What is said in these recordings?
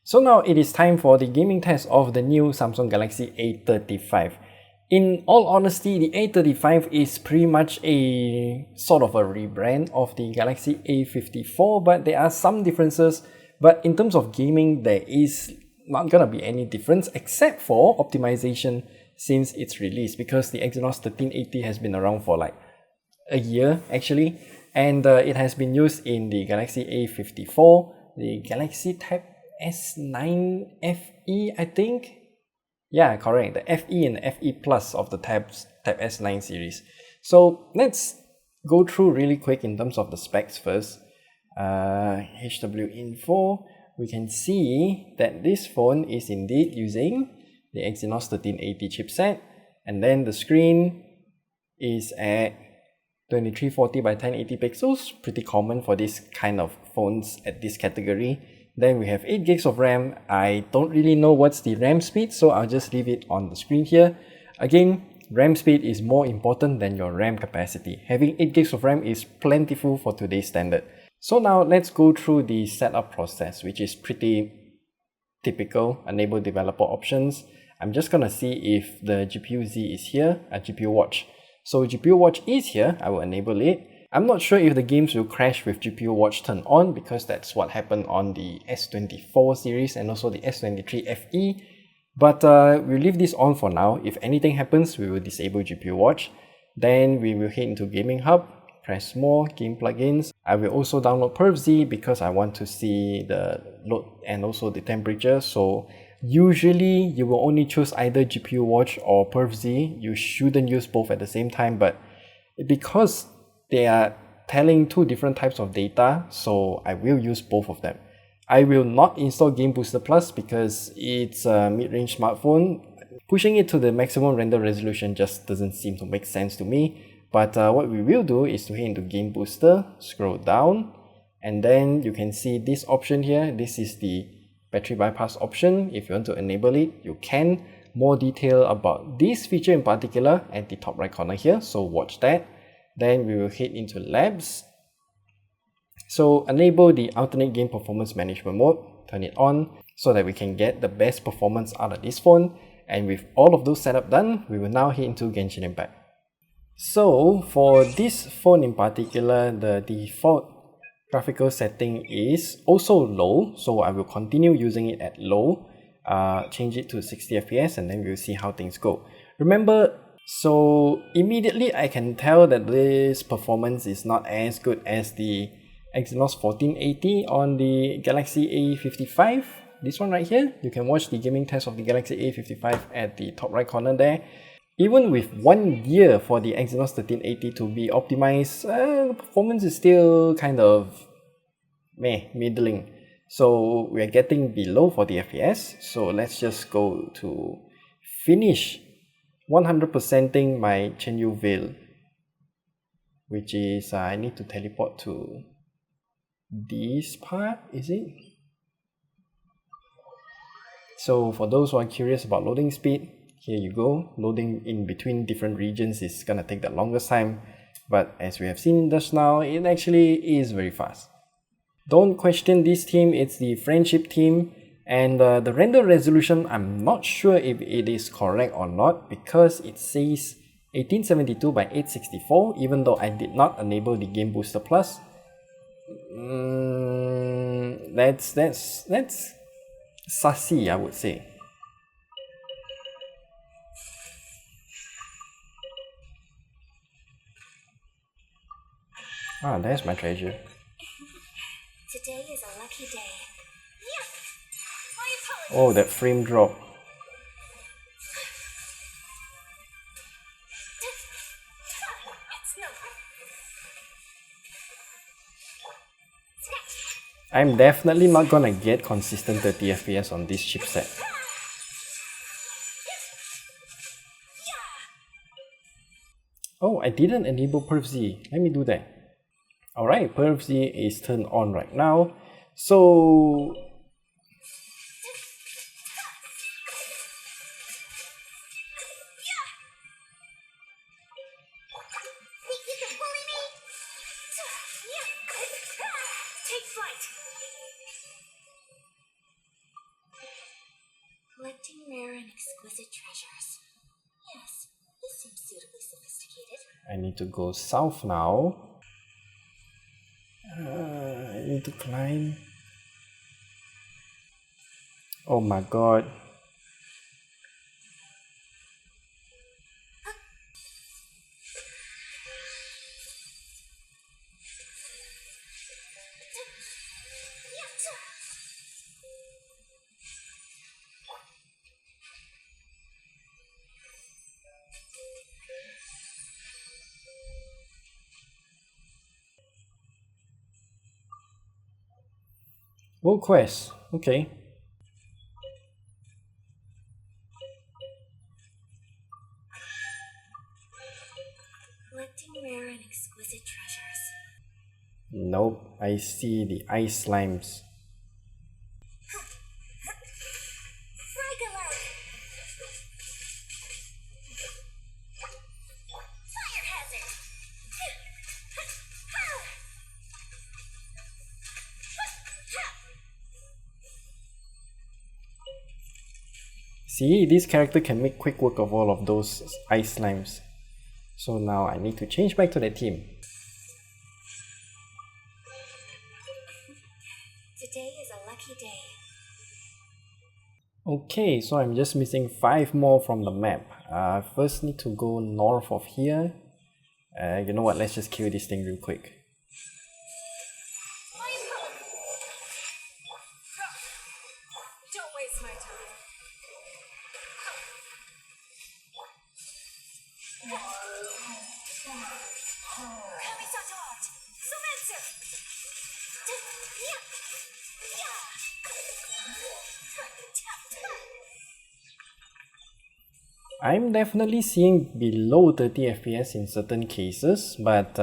So now it is time for the gaming test of the new Samsung Galaxy A35. In all honesty, the A35 is pretty much a sort of a rebrand of the Galaxy A54, but there are some differences. But in terms of gaming, there is not gonna be any difference except for optimization since its release, because the Exynos 1380 has been around for like a year actually, and it has been used in the Galaxy A54, the Galaxy Tab S9 FE, I think. Yeah, correct. The FE and FE Plus of the Tab S9 series. So let's go through really quick in terms of the specs first. HW info, we can see that this phone is indeed using the Exynos 1380 chipset, and then the screen is at 2340 by 1080 pixels, pretty common for this kind of phones at this category. Then we have 8 gigs of RAM. I don't really know what's the RAM speed, so I'll just leave it on the screen here. Again, RAM speed is more important than your RAM capacity. Having 8 gigs of RAM is plentiful for today's standard. So now let's go through the setup process, which is pretty typical. Enable developer options. I'm just gonna see if the GPU Z is here, a GPU watch. So GPU watch is here, I will enable it. I'm not sure if the games will crash with GPU watch turned on, because that's what happened on the S24 series and also the S23 FE. But we'll leave this on for now. If anything happens, we will disable GPU watch. Then we will head into Gaming Hub, press more, game plugins. I will also download PUBG because I want to see the load and also the temperature. So usually you will only choose either GPU watch or PUBG. You shouldn't use both at the same time, but because they are telling two different types of data, so I will use both of them. I will not install Game Booster Plus because it's a mid-range smartphone. Pushing it to the maximum render resolution just doesn't seem to make sense to me. But what we will do is to head into Game Booster, scroll down, and then you can see this option here. This is the battery bypass option. If you want to enable it, you can. More detail about this feature in particular at the top right corner here, so watch that. Then we will head into Labs. So enable the alternate game performance management mode, turn it on so that we can get the best performance out of this phone. And with all of those setup done, we will now head into Genshin Impact. So for this phone in particular, the default graphical setting is also low, so I will continue using it at low. Change it to 60 FPS and then we'll see how things go. Remember, so immediately I can tell that this performance is not as good as the Exynos 1480 on the Galaxy A55. This one right here, you can watch the gaming test of the Galaxy A55 at the top right corner there. Even with 1 year for the Exynos 1380 to be optimized, the performance is still kind of middling. So we're getting below 40 FPS. So let's just go to finish 100%ing my Chenyu Vale, which is I need to teleport to this part, is it? So for those who are curious about loading speed, here you go. Loading in between different regions is gonna take the longest time, but as we have seen just now, it actually is very fast. Don't question this team, it's the friendship team. And the render resolution, I'm not sure if it is correct or not, because it says 1872 by 864, even though I did not enable the Game Booster Plus. That's sussy, I would say. Ah, there's my treasure. Today is a lucky day. Oh, that frame drop. I'm definitely not gonna get consistent 30 FPS on this chipset. Oh, I didn't enable PerfZ. Let me do that. Alright, PerfZ is turned on right now. So exquisite treasures. Yes, this seems suitably sophisticated. I need to go south now. I need to climb. Oh my god. World quest. Okay. Collecting rare and exquisite treasures. Nope. I see the ice slimes. Regular! Fire hazard! See, this character can make quick work of all of those ice slimes. So now I need to change back to the team. Today is a lucky day. Okay, so I'm just missing 5 more from the map. First need to go north of here. You know what, let's just kill this thing real quick. Don't waste my time. Kamisatot! Sumetsu! I'm definitely seeing below 30 FPS in certain cases, but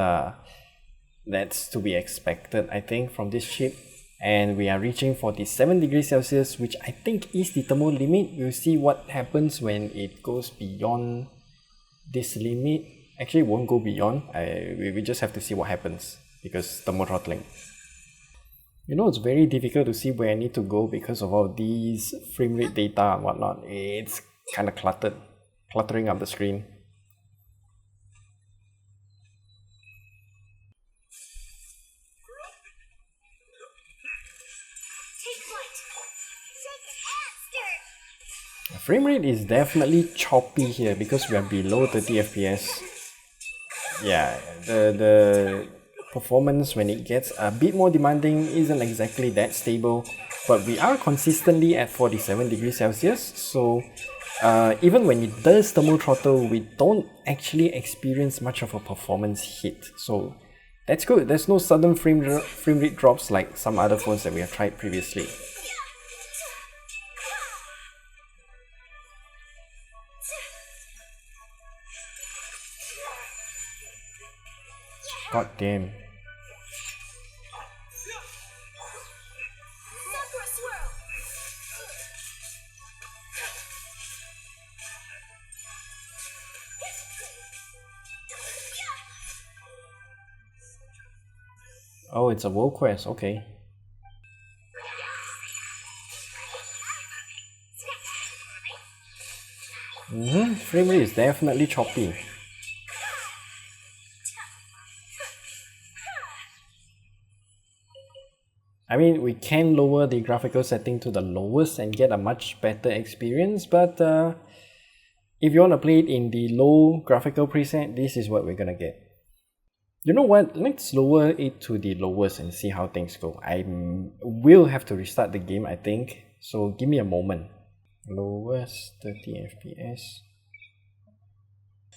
that's to be expected, I think, from this chip. And we are reaching 47 degrees Celsius, which I think is the thermal limit. We'll see what happens when it goes beyond this limit. Actually, it won't go beyond. We just have to see what happens because thermal throttling. You know, it's very difficult to see where I need to go because of all these frame rate data and whatnot. It's kind of cluttering up the screen. Take flight! Take faster! Frame rate is definitely choppy here because we are below 30 FPS. Yeah, the performance when it gets a bit more demanding isn't exactly that stable, but we are consistently at 47 degrees Celsius, so even when it does thermal throttle, we don't actually experience much of a performance hit. So that's good. There's no sudden frame rate drops like some other phones that we have tried previously. God damn. Sakura swirl! Oh, it's a world quest, okay. Frame rate is definitely choppy. I mean, we can lower the graphical setting to the lowest and get a much better experience, but if you want to play it in the low graphical preset, this is what we're gonna get. You know what, let's lower it to the lowest and see how things go. I will have to restart the game, I think, so give me a moment. Lowest 30 FPS.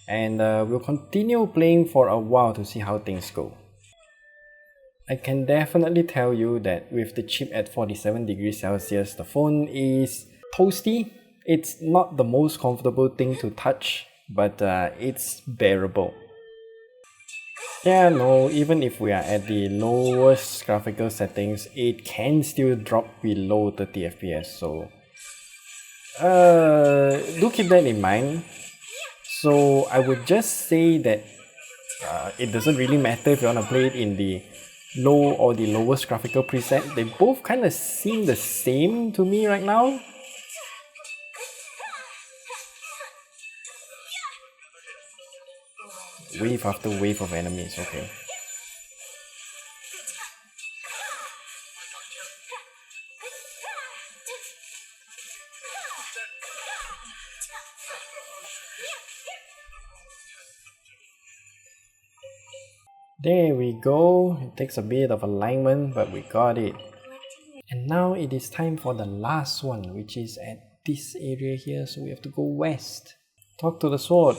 And we'll continue playing for a while to see how things go. I can definitely tell you that with the chip at 47 degrees Celsius, the phone is toasty. It's not the most comfortable thing to touch, but it's bearable. Yeah, no, even if we are at the lowest graphical settings, it can still drop below 30 FPS, so do keep that in mind. So I would just say that it doesn't really matter if you want to play it in the low or the lowest graphical preset. They both kind of seem the same to me right now. wave after wave of enemies. Okay. There we go. It takes a bit of alignment, but we got it. And now it is time for the last one, which is at this area here, so we have to go west. Talk to the sword.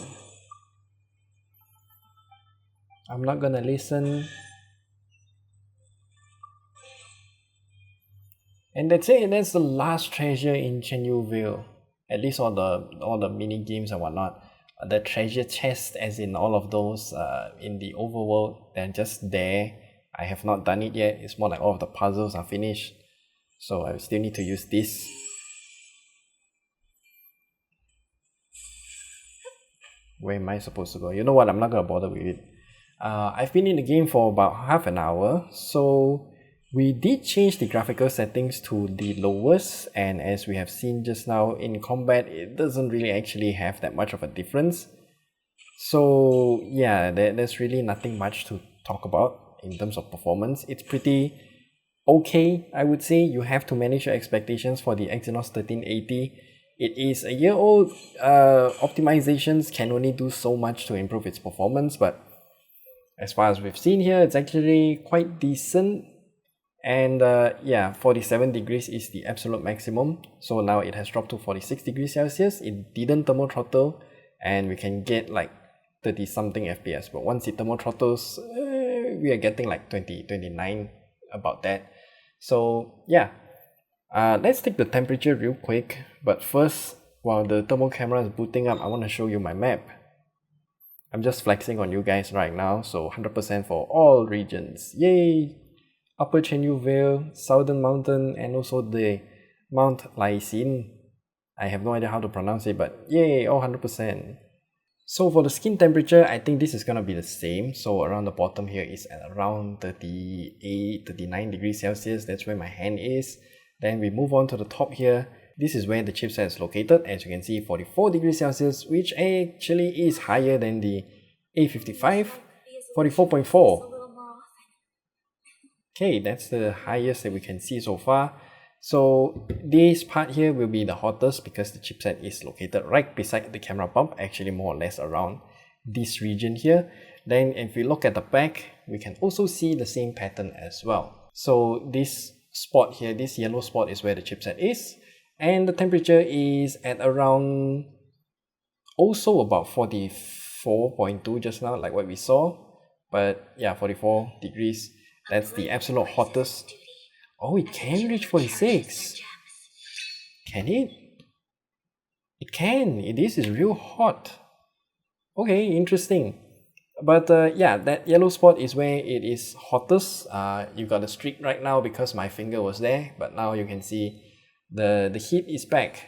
I'm not gonna listen. And that's it. That's the last treasure in Chenyuville. At least all the mini games and whatnot. The treasure chest, as in all of those in the overworld, they're just there. I have not done it yet. It's more like all of the puzzles are finished, so I still need to use this. Where am I supposed to go? You know what? I'm not gonna bother with it. I've been in the game for about half an hour, so we did change the graphical settings to the lowest, and as we have seen just now in combat, it doesn't really actually have that much of a difference. So yeah, there's really nothing much to talk about in terms of performance. It's pretty okay, I would say. You have to manage your expectations for the Exynos 1380. It is a year old. Optimizations can only do so much to improve its performance, but as far as we've seen here, it's actually quite decent. And yeah, 47 degrees is the absolute maximum. So now it has dropped to 46 degrees Celsius. It didn't thermal throttle, and we can get like 30 something FPS. But once it thermal throttles, we are getting like 20, 29, about that. So yeah, let's take the temperature real quick. But first, while the thermal camera is booting up, I want to show you my map. I'm just flexing on you guys right now, so 100% for all regions. Yay! Upper Chenyuville, Southern Mountain, and also the Mount Laisin. I have no idea how to pronounce it, but yay, all 100%. So for the skin temperature, I think this is gonna be the same. So around the bottom here is at around 38, 39 degrees Celsius. That's where my hand is. Then we move on to the top here. This is where the chipset is located. As you can see, 44 degrees Celsius, which actually is higher than the A55, 44.4. Okay, that's the highest that we can see so far. So this part here will be the hottest because the chipset is located right beside the camera bump, actually more or less around this region here. Then if we look at the back, we can also see the same pattern as well. So this spot here, this yellow spot is where the chipset is, and the temperature is at around also about 44.2 just now, like what we saw. But yeah, 44 degrees. That's the absolute hottest. Oh, it can reach 46. Can it? It can. This is real hot. Okay, interesting. But yeah, that yellow spot is where it is hottest. You got a streak right now because my finger was there, but now you can see the heat is back.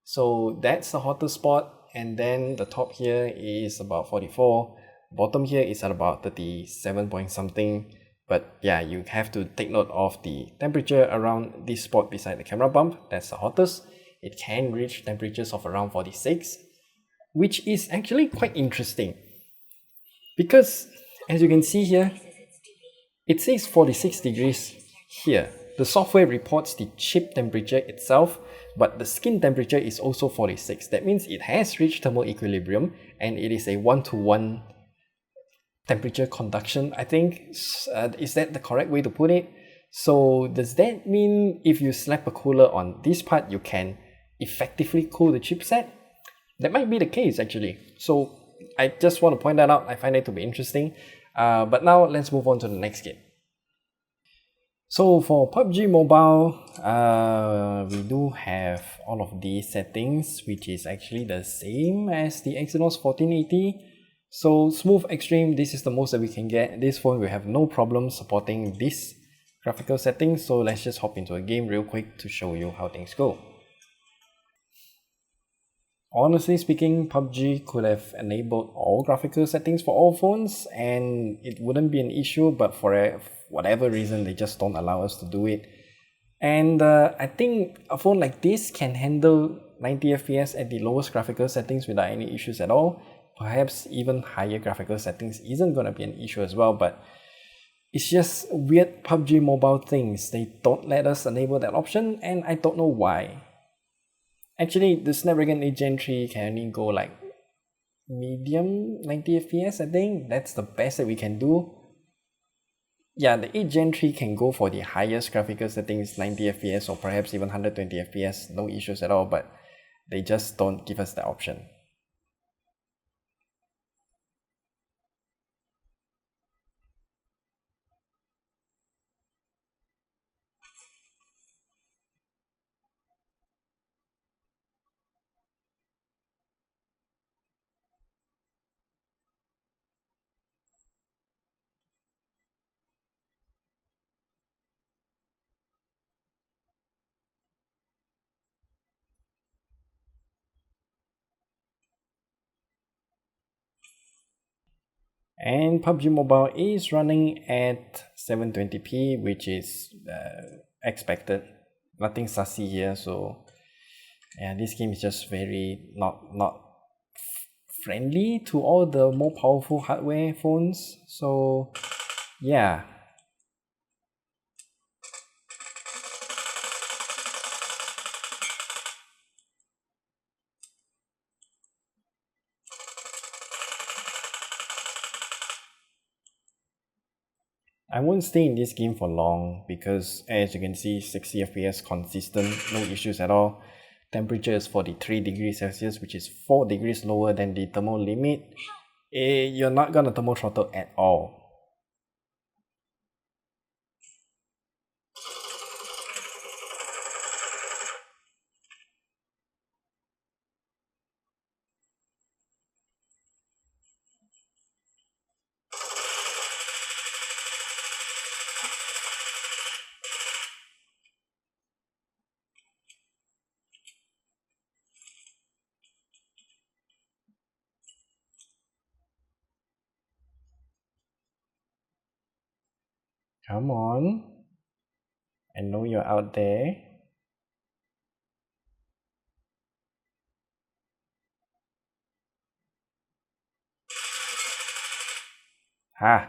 So that's the hottest spot, and then the top here is about 44. Bottom here is at about 37 point something. But yeah, you have to take note of the temperature around this spot beside the camera bump. That's the hottest. It can reach temperatures of around 46, which is actually quite interesting. Because as you can see here, it says 46 degrees here. The software reports the chip temperature itself, but the skin temperature is also 46. That means it has reached thermal equilibrium, and it is a 1-to-1 temperature conduction, I think. Is that the correct way to put it? So does that mean if you slap a cooler on this part, you can effectively cool the chipset? That might be the case actually. So I just want to point that out. I find it to be interesting. But now let's move on to the next game. So for PUBG Mobile, we do have all of these settings, which is actually the same as the Exynos 1480. So smooth extreme, this is the most that we can get. This phone will have no problem supporting this graphical settings. So let's just hop into a game real quick to show you how things go. Honestly speaking, PUBG could have enabled all graphical settings for all phones and it wouldn't be an issue, but for whatever reason they just don't allow us to do it. And I think a phone like this can handle 90 FPS at the lowest graphical settings without any issues at all. perhaps even higher graphical settings isn't gonna be an issue as well, but it's just weird PUBG Mobile things. They don't let us enable that option, and I don't know why. Actually, the Snapdragon 8 Gen 3 can only go like medium 90 FPS, I think. That's the best that we can do. Yeah, the 8 Gen 3 can go for the highest graphical settings, 90 FPS or perhaps even 120 FPS, no issues at all, but they just don't give us that option. And PUBG Mobile is running at 720p, which is expected. Nothing sassy here, so yeah, this game is just very not friendly to all the more powerful hardware phones. So yeah. I won't stay in this game for long because as you can see 60 FPS consistent, no issues at all. Temperature is 43 degrees Celsius, which is 4 degrees lower than the thermal limit. You're not gonna thermal throttle at all. Come on. I know you're out there. Ha!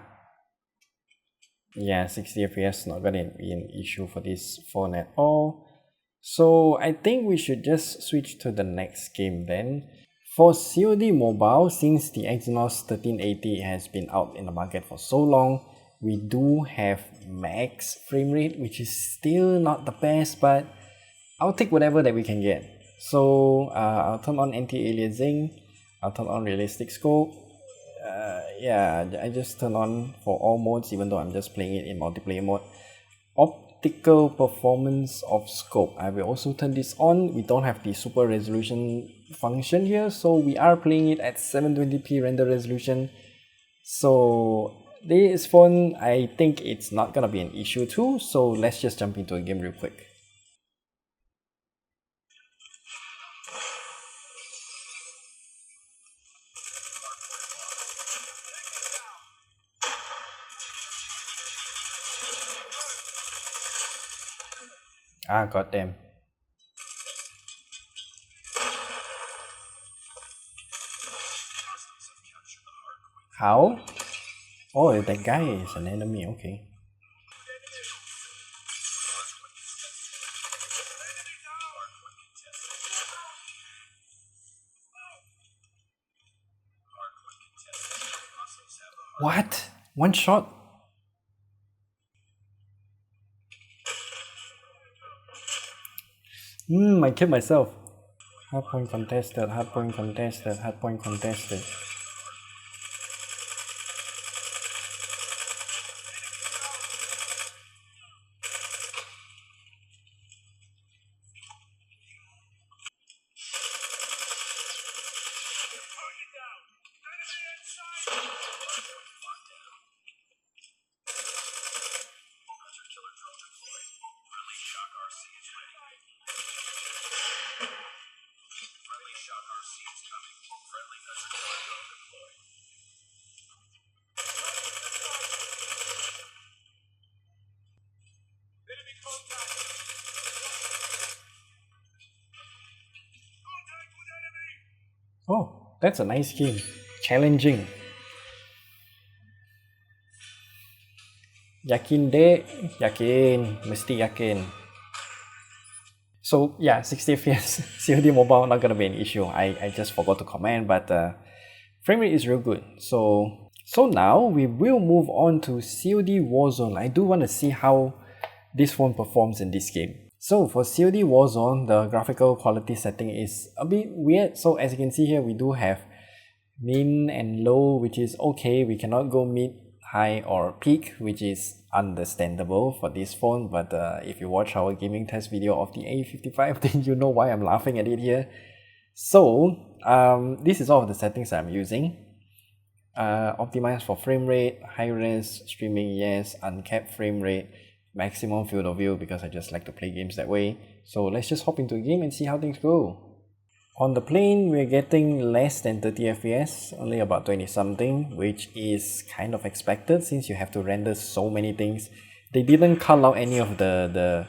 Yeah, 60 FPS not gonna be an issue for this phone at all. So I think we should just switch to the next game then. For COD Mobile, since the Exynos 1380 has been out in the market for so long, we do have max frame rate, which is still not the best, but I'll take whatever that we can get. So I'll turn on anti-aliasing, I'll turn on realistic scope. Yeah, I just turn on for all modes, even though I'm just playing it in multiplayer mode. Optical performance of scope, I will also turn this on. We don't have the super resolution function here, so we are playing it at 720p render resolution. So this phone, I think it's not gonna be an issue too, so let's just jump into a game real quick. Ah, goddamn. How? Oh, that guy is an enemy, okay. What? One shot? I killed myself. Hardpoint contested, hardpoint contested, hardpoint contested. Oh, that's a nice game. challenging. Yakin dek? Yakin, mesti yakin. So yeah, 60 FPS COD Mobile not gonna be an issue. I just forgot to comment, but frame rate is real good. So now we will move on to COD Warzone. I do want to see how this phone performs in this game. So for COD Warzone, the graphical quality setting is a bit weird. So as you can see here, we do have min and low, which is okay. We cannot go mid, high or peak, which is understandable for this phone. But if you watch our gaming test video of the A35, then you know why I'm laughing at it here. So this is all of the settings I'm using. Optimized for frame rate, high res, streaming yes, uncapped frame rate, maximum field of view because I just like to play games that way. So let's just hop into a game and see how things go. On the plane, we're getting less than 30 FPS, only about 20 something, which is kind of expected since you have to render so many things. They didn't cull out any of the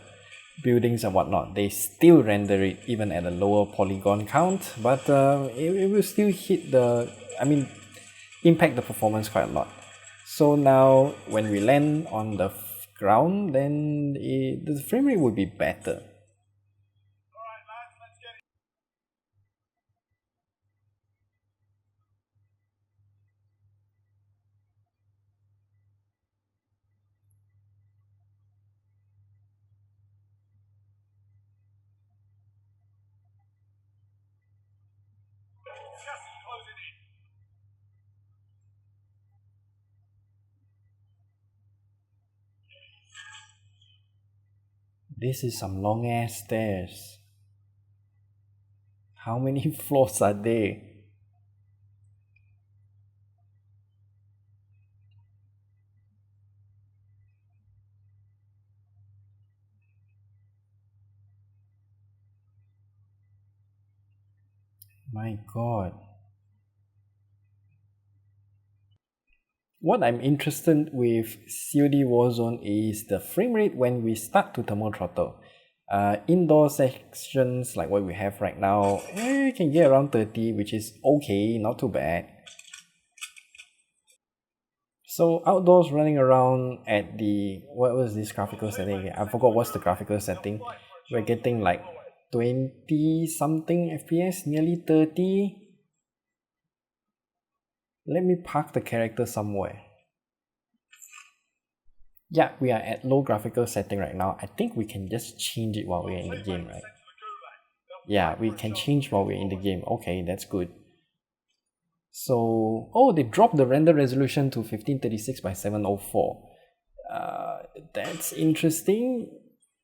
buildings and whatnot. They still render it even at a lower polygon count, but it will still hit impact the performance quite a lot. So now when we land on the ground, then the frame rate would be better. This is some long ass stairs. How many floors are there? My god. What I'm interested with COD Warzone is the frame rate when we start to thermal throttle. Indoor sections like what we have right now, you can get around 30, which is okay, not too bad. So outdoors running around at the, what was this graphical setting again? I forgot what's the graphical setting. We're getting like 20 something FPS, nearly 30. Let me park the character somewhere. Yeah, we are at low graphical setting right now. I think we can just change it while we're in the game, right? Yeah, we can change while we're in the game. Okay, that's good. So, oh, they dropped the render resolution to 1536 by 704. That's interesting.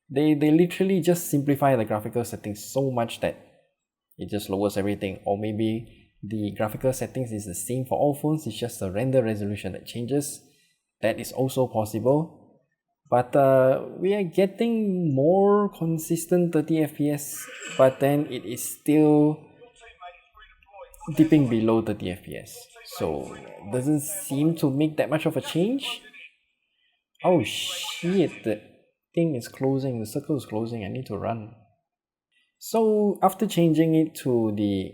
They literally just simplify the graphical settings so much that it just lowers everything. Or maybe the graphical settings is the same for all phones, it's just the render resolution that changes. That is also possible. But we are getting more consistent 30 FPS, but then it is still dipping below 30 FPS. So it doesn't seem to make that much of a change. Oh shit, the thing is closing, the circle is closing, I need to run. So after changing it to the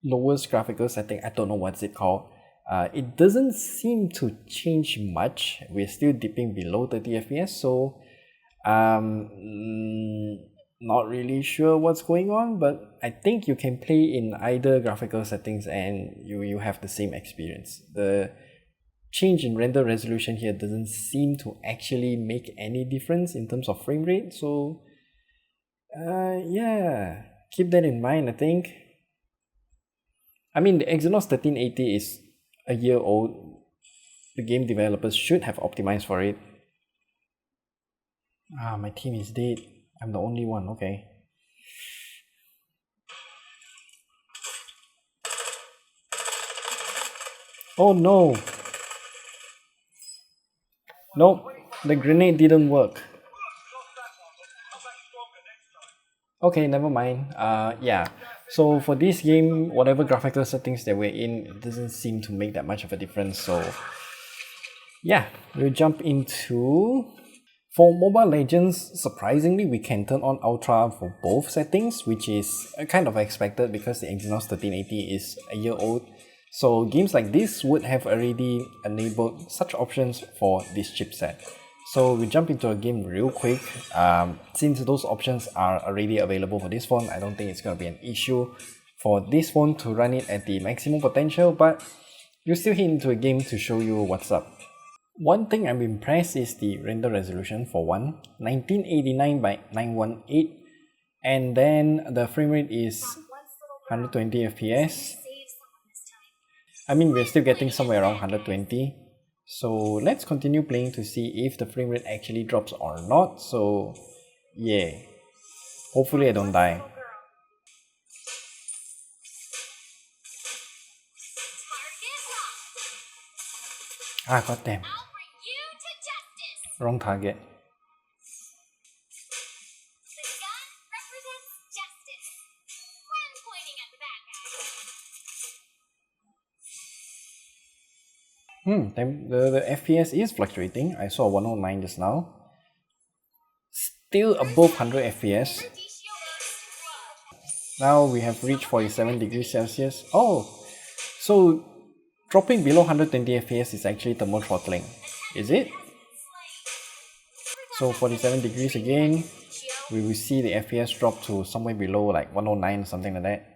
lowest graphical setting, I don't know what's it called, it doesn't seem to change much. We're still dipping below 30 FPS, so not really sure what's going on, but I think you can play in either graphical settings and you have the same experience. The change in render resolution here doesn't seem to actually make any difference in terms of frame rate, so yeah, keep that in mind, I think. I mean, the Exynos 1380 is a year old. The game developers should have optimized for it. My team is dead. I'm the only one, okay. Oh no! Nope, the grenade didn't work. Okay, never mind. Yeah. So for this game, whatever graphical settings that we're in, it doesn't seem to make that much of a difference. So yeah, we'll jump into... For Mobile Legends, surprisingly, we can turn on Ultra for both settings, which is kind of expected because the Exynos 1380 is a year old. So games like this would have already enabled such options for this chipset. So we jump into a game real quick. Since those options are already available for this phone, I don't think it's going to be an issue for this phone to run it at the maximum potential, but you still hit into a game to show you what's up. One thing I'm impressed is the render resolution for one, 1989 by 918, and then the frame rate is 120 FPS. I mean, we're still getting somewhere around 120. So let's continue playing to see if the frame rate actually drops or not. So yeah, hopefully I don't die. Ah, goddamn. Wrong target. The FPS is fluctuating. I saw 109 just now. Still above 100 FPS. Now we have reached 47 degrees Celsius. Oh, so dropping below 120 FPS is actually thermal throttling. Is it? So 47 degrees again, we will see the FPS drop to somewhere below like 109 or something like that.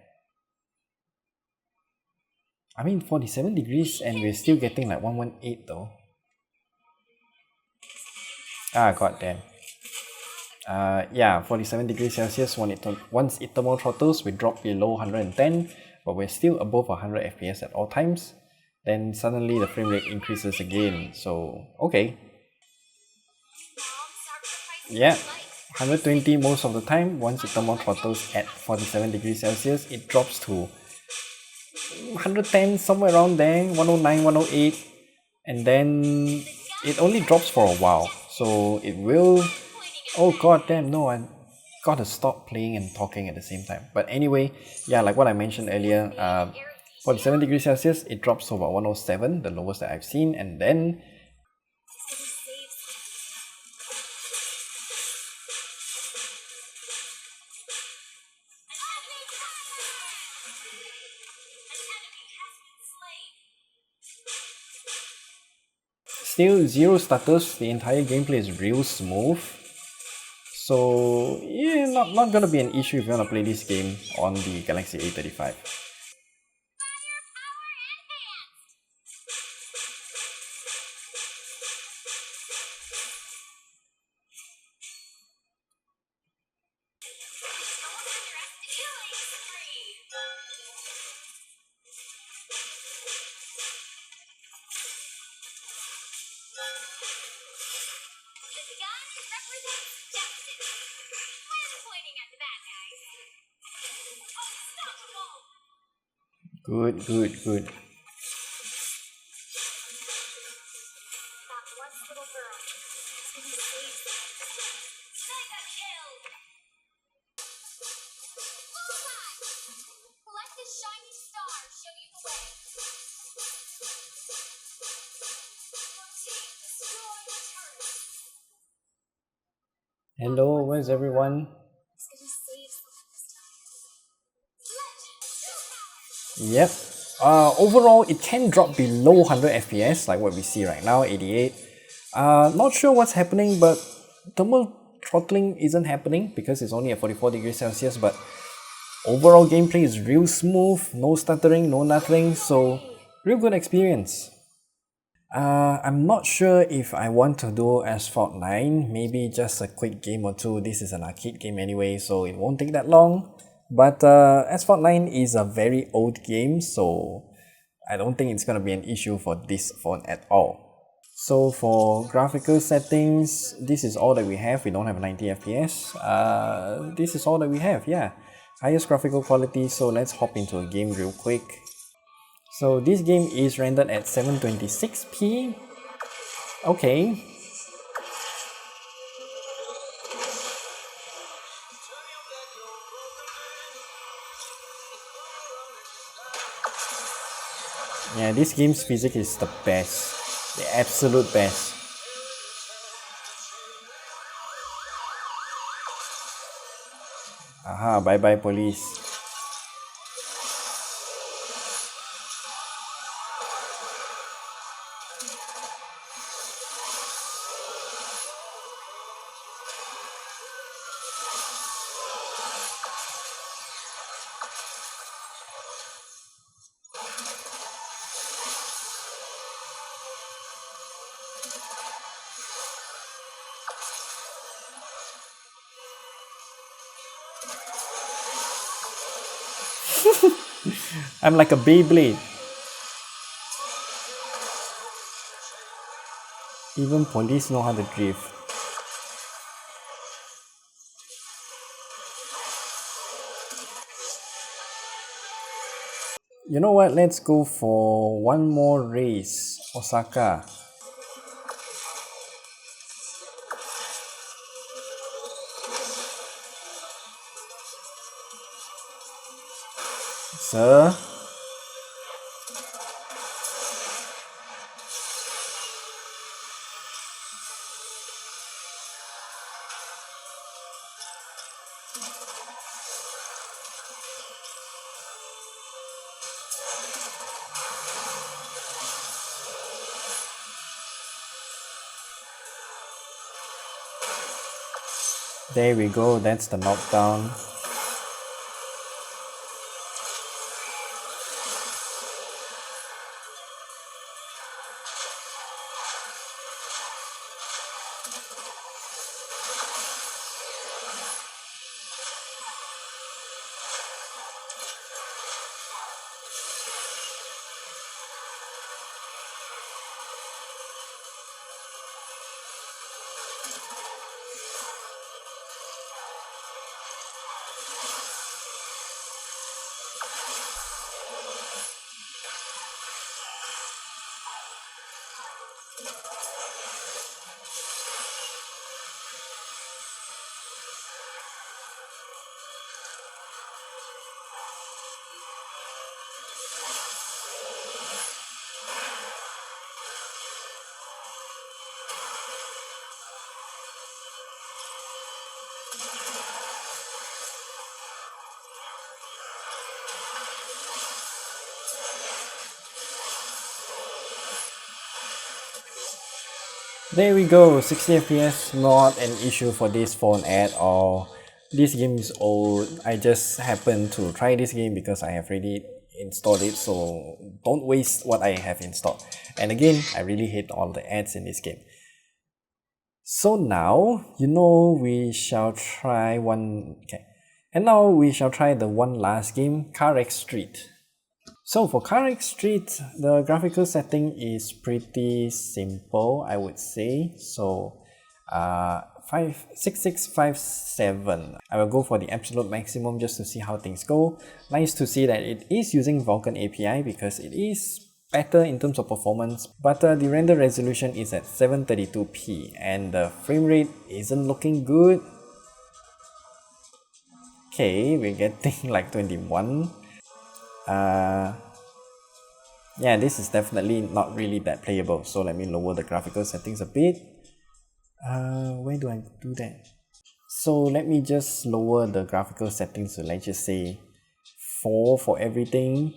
I mean 47 degrees and we're still getting like 118 though. Ah, goddamn. Yeah, 47 degrees Celsius, once it thermal throttles, we drop below 110, but we're still above 100 FPS at all times. Then suddenly the frame rate increases again, so okay. Yeah, 120 most of the time. Once it thermal throttles at 47 degrees Celsius, it drops to 110, somewhere around there, 109, 108, and then it only drops for a while, so it will... Oh god damn, no, I gotta stop playing and talking at the same time. But anyway, yeah, like what I mentioned earlier, 47 degrees Celsius, it drops to about 107, the lowest that I've seen, and then still zero stutters. The entire gameplay is real smooth. So yeah, not gonna be an issue if you wanna play this game on the Galaxy A35. Good, good, good. Hello, where's everyone? Yep. Overall, it can drop below 100 FPS, like what we see right now, 88. Not sure what's happening, but thermal throttling isn't happening because it's only at 44 degrees Celsius, but overall gameplay is real smooth, no stuttering, no nothing, so real good experience. I'm not sure if I want to do Asphalt 9, maybe just a quick game or two. This is an arcade game anyway, so it won't take that long. But Asphalt 9 is a very old game, so I don't think it's gonna be an issue for this phone at all. So for graphical settings, this is all that we have. We don't have 90 FPS. This is all that we have, yeah. Highest graphical quality, so let's hop into a game real quick. So this game is rendered at 726p. Okay. Yeah, this game's physics is the best. The absolute best. Aha, bye bye police. I'm like a Beyblade. Even police know how to drift. You know what? Let's go for one more race. Osaka. Sir. There we go, that's the knockdown. There we go, 60 FPS, not an issue for this phone at all. This game is old. I just happened to try this game because I have already installed it, so don't waste what I have installed. And again, I really hate all the ads in this game. So now, we shall try one. Okay. And now we shall try the one last game, CarX Street. So for CarX Street, the graphical setting is pretty simple, I would say. So 6657. I will go for the absolute maximum just to see how things go. Nice to see that it is using Vulkan API because it is better in terms of performance, but the render resolution is at 732p and the frame rate isn't looking good. Okay, we're getting like 21. Yeah, this is definitely not really that playable, so let me lower the graphical settings a bit. Where do I do that? So let me just lower the graphical settings to, let's just say 4 for everything.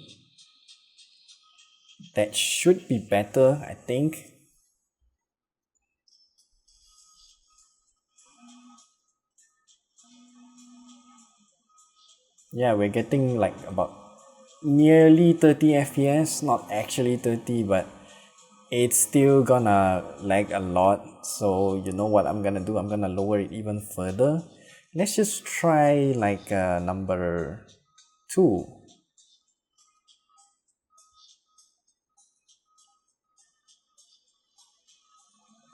That should be better, I think. Yeah, we're getting like about nearly 30 FPS, not actually 30, but it's still gonna lag a lot. So you know what I'm gonna do? I'm gonna lower it even further. Let's just try like number 2.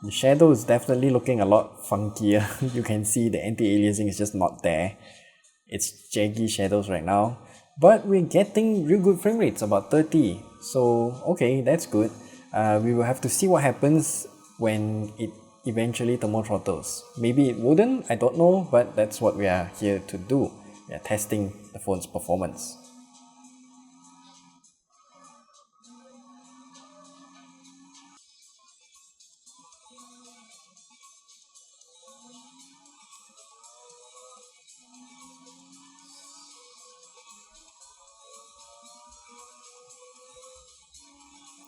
The shadow is definitely looking a lot funkier. You can see the anti-aliasing is just not there. It's jaggy shadows right now. But we're getting real good frame rates, about 30. So okay, that's good. We will have to see what happens when it eventually thermal throttles. Maybe it wouldn't, I don't know, but that's what we are here to do. We are testing the phone's performance.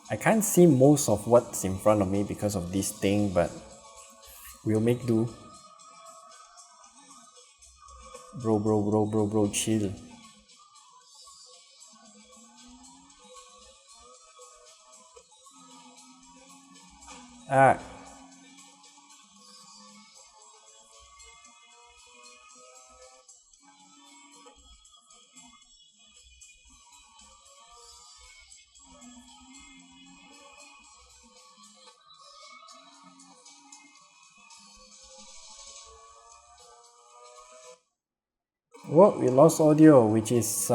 I can't see most of what's in front of me because of this thing, but we'll make do. Bro, chill. Ah, Well, we lost audio, which is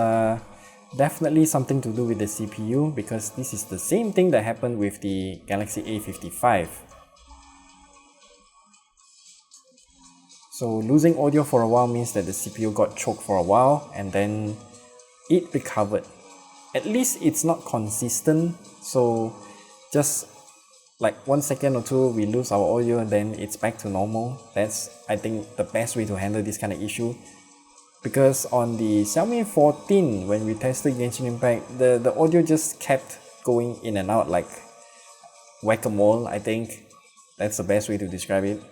definitely something to do with the CPU, because this is the same thing that happened with the Galaxy A55. So losing audio for a while means that the CPU got choked for a while and then it recovered. At least it's not consistent, so just like 1 second or two we lose our audio and then it's back to normal. That's, I think, the best way to handle this kind of issue. Because on the Xiaomi 14, when we tested Genshin Impact, the audio just kept going in and out like whack-a-mole, I think. That's the best way to describe it.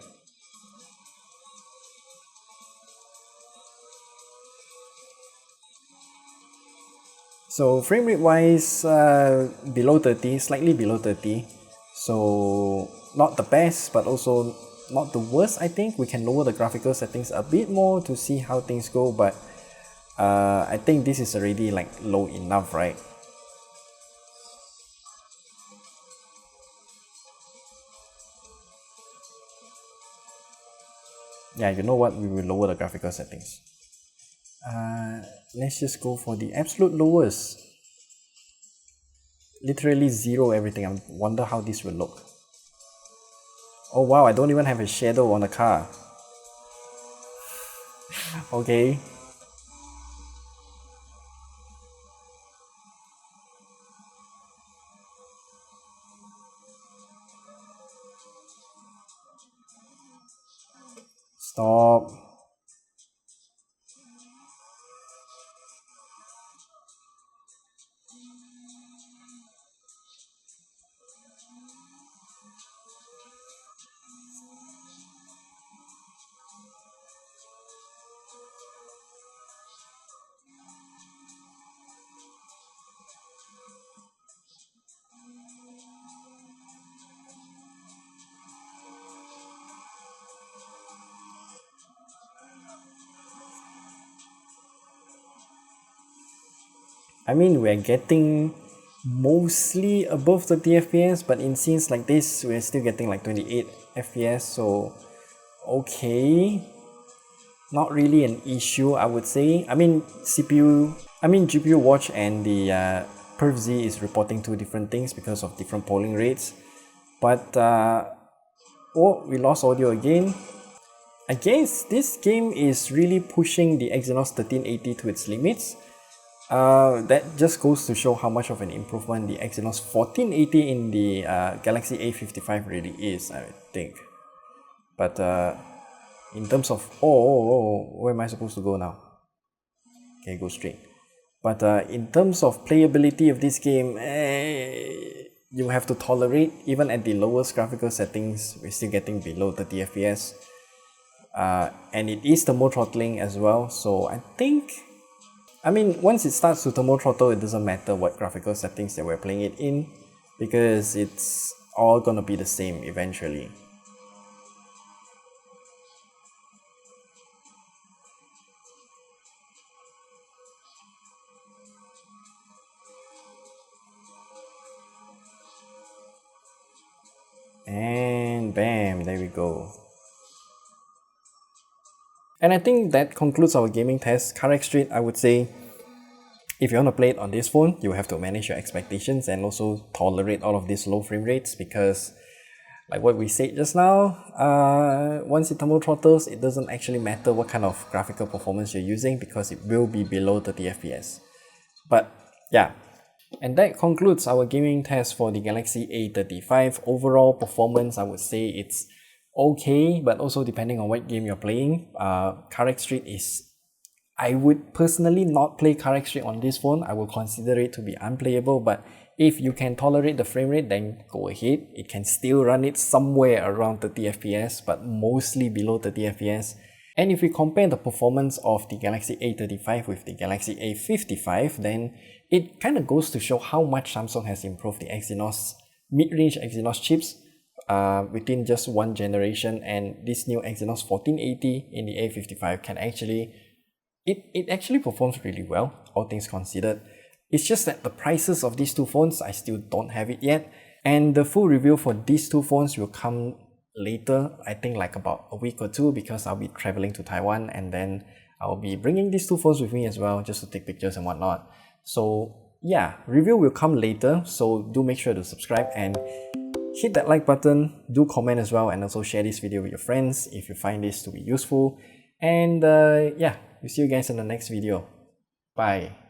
So frame rate wise, below 30, slightly below 30. So not the best, but also not the worst. I think we can lower the graphical settings a bit more to see how things go, but I think this is already like low enough, right? Yeah, you know what, we will lower the graphical settings. Let's just go for the absolute lowest. Literally zero everything. I wonder how this will look. Oh wow, I don't even have a shadow on the car. Okay. Stop. I mean, we're getting mostly above 30 FPS, but in scenes like this, we're still getting like 28 FPS, so okay. Not really an issue, I would say. I mean, GPU watch and the PerfZ is reporting two different things because of different polling rates. But, oh, we lost audio again. I guess this game is really pushing the Exynos 1380 to its limits. That just goes to show how much of an improvement the Exynos 1480 in the Galaxy A55 really is, I think. But in terms of... where am I supposed to go now? Okay, go straight. But in terms of playability of this game, you have to tolerate, even at the lowest graphical settings, we're still getting below 30 FPS. And it is thermal throttling as well, so I think... I mean, once it starts to thermal throttle, it doesn't matter what graphical settings that we're playing it in, because it's all gonna be the same eventually. And bam, there we go. And I think that concludes our gaming test. CarX Street, I would say, if you want to play it on this phone, you have to manage your expectations and also tolerate all of these low frame rates, because like what we said just now, once it thermal throttles, it doesn't actually matter what kind of graphical performance you're using, because it will be below 30 FPS. But yeah, and that concludes our gaming test for the Galaxy A35. Overall performance, I would say it's okay, but also depending on what game you're playing. CarX Street is... I would personally not play CarX Street on this phone. I will consider it to be unplayable, but if you can tolerate the frame rate, then go ahead. It can still run it somewhere around 30 FPS, but mostly below 30 FPS. And if we compare the performance of the Galaxy A35 with the Galaxy A55, then it kind of goes to show how much Samsung has improved the Exynos, mid-range Exynos chips within just one generation, and this new Exynos 1480 in the A55 can actually... It actually performs really well, all things considered. It's just that the prices of these two phones, I still don't have it yet. And the full review for these two phones will come later, I think like about a week or two, because I'll be traveling to Taiwan, and then I'll be bringing these two phones with me as well, just to take pictures and whatnot. So yeah, review will come later, so do make sure to subscribe and hit that like button, do comment as well, and also share this video with your friends if you find this to be useful. And yeah, we'll see you guys in the next video. Bye.